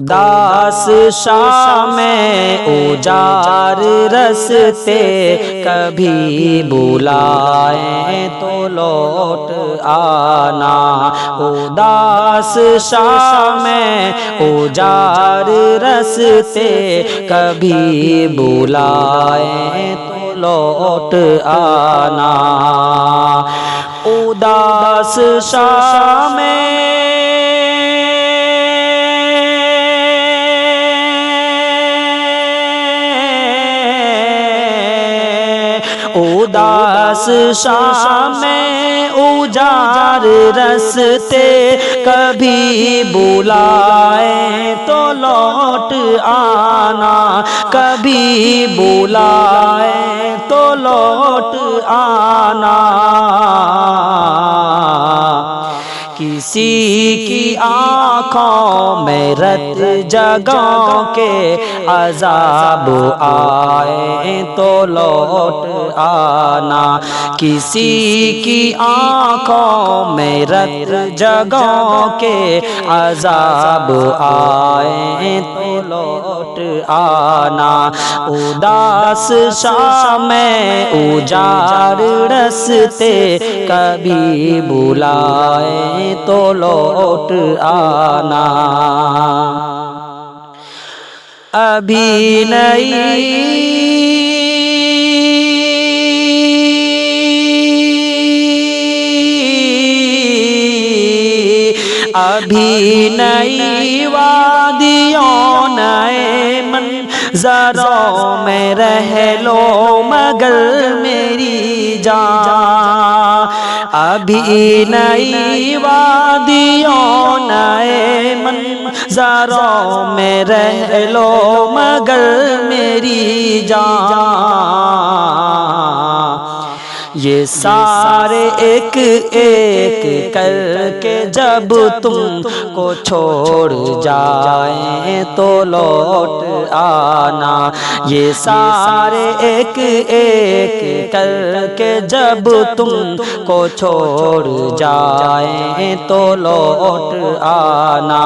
اداس شام اجار رستے کبھی بلائیں تو لوٹ آنا، اداس شام اجار رستے کبھی بلائیں تو لوٹ آنا، اداس شام اداس شام اجار رستے کبھی بلائیں تو لوٹ آنا، کبھی بلائیں تو لوٹ آنا، کسی کی آنکھوں میں رت جگہوں کے عذاب آئے تو لوٹ آنا، کسی کی آنکھوں میں رت جگہوں کے عذاب آئے تو لوٹ آنا، اداس شام اجار رستے کبھی بلائیں تو لوٹ آنا، ابھی نئی وادیوں نئے منظروں میں رہ لو مگر میری جان، ابھی نئی وادیوں نئے منظروں میں رہ لو مگر میری جان، یہ سارے ایک ایک کر کے جب تم کو چھوڑ جائیں تو لوٹ آنا، یہ سارے ایک ایک کر کے جب تم کو چھوڑ جائیں تو لوٹ آنا،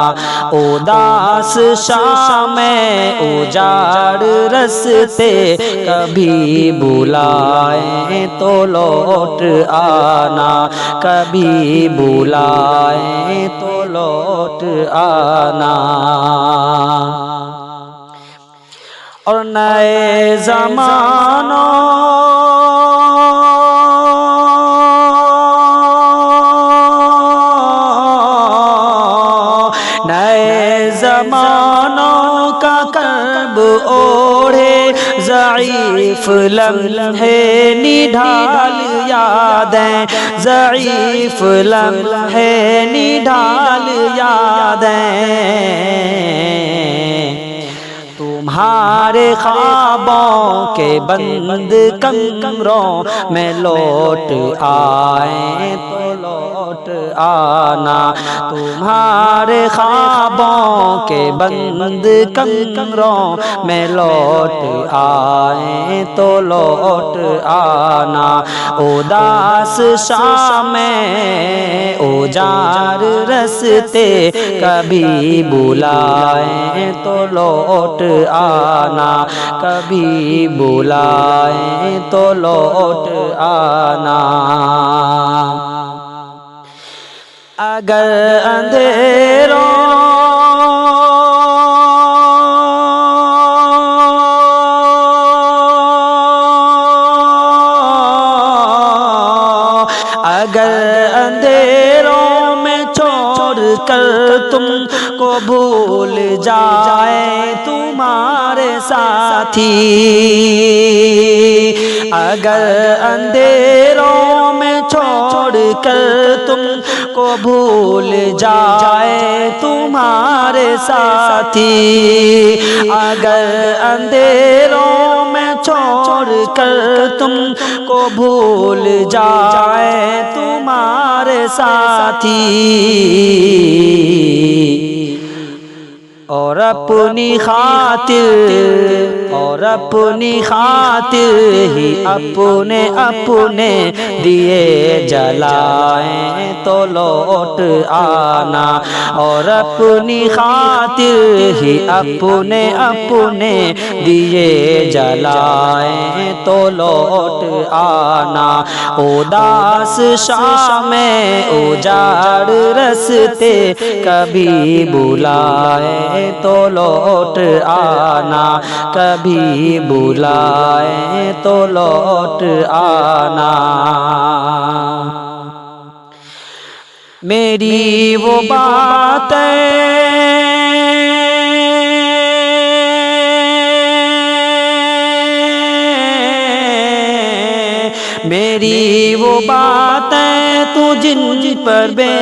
اداس شام اجاڑ رستے کبھی بلائیں تو لوٹ آنا، کبھی بلائیں تو لوٹ آنا، اور نئے زمانوں کا کرب اوڑھے ضعیف لمحے نڈھال یادیں، ضعیف لمحے نڈھال یادیں، تمہارے خوابوں کے بند کمروں میں لوٹ آئیں تو لوٹ آنا، تمہارے خوابوں کے بند کمروں میں لوٹ آئیں تو لوٹ آنا، اداس شام اجار رستے کبھی بلائیں تو لوٹ آنا، کبھی بلائیں تو لوٹ آنا، اگر اندھیروں میں چھوڑ کر تم کو بھول جائے تمہارے ساتھی، اگر اندھیروں میں چھوڑ کر تم کو بھول جائے تمہارے ساتھی، اگر اندھیروں میں چھوڑ کر تم کو بھول جائے تمہارے ساتھی، اور اپنی خاطر ہی اپنے دیے جلائیں تو لوٹ آنا، اور اپنی خاطر ہی اپنے دیے جلائیں تو لوٹ آنا۔ اداس شام اجاڑ رستے کبھی بلائیں تو لوٹ آنا، کبھی بلائیں تو لوٹ آنا۔ میری وہ باتیں تو جن پر بے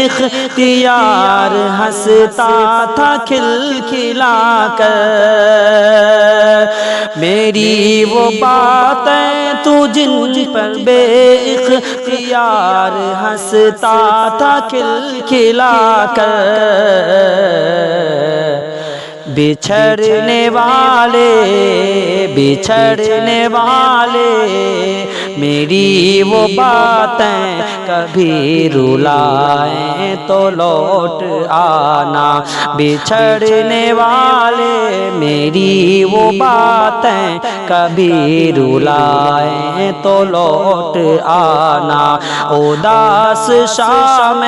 اختیار ہنستا تھا کھل کھلا کر، میری وہ باتیں تو جن پر بے اختیار ہنستا تھا کھل کھلا کر، بچھڑنے والے میری وہ باتیں کبھی رلائیں تو لوٹ آنا، بچھڑنے والے میری وہ باتیں کبھی رلائیں تو لوٹ آنا۔ اداس شام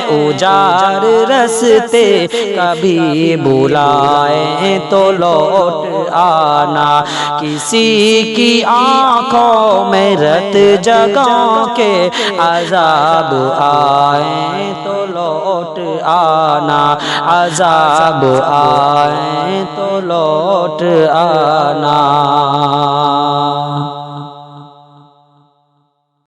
اجاڑ رستے کبھی بلائیں تو لوٹ آنا، کسی کی آنکھوں میں رت جگہوں کے عذاب آئیں تو لوٹ آنا، عذاب آئیں تو لوٹ آنا۔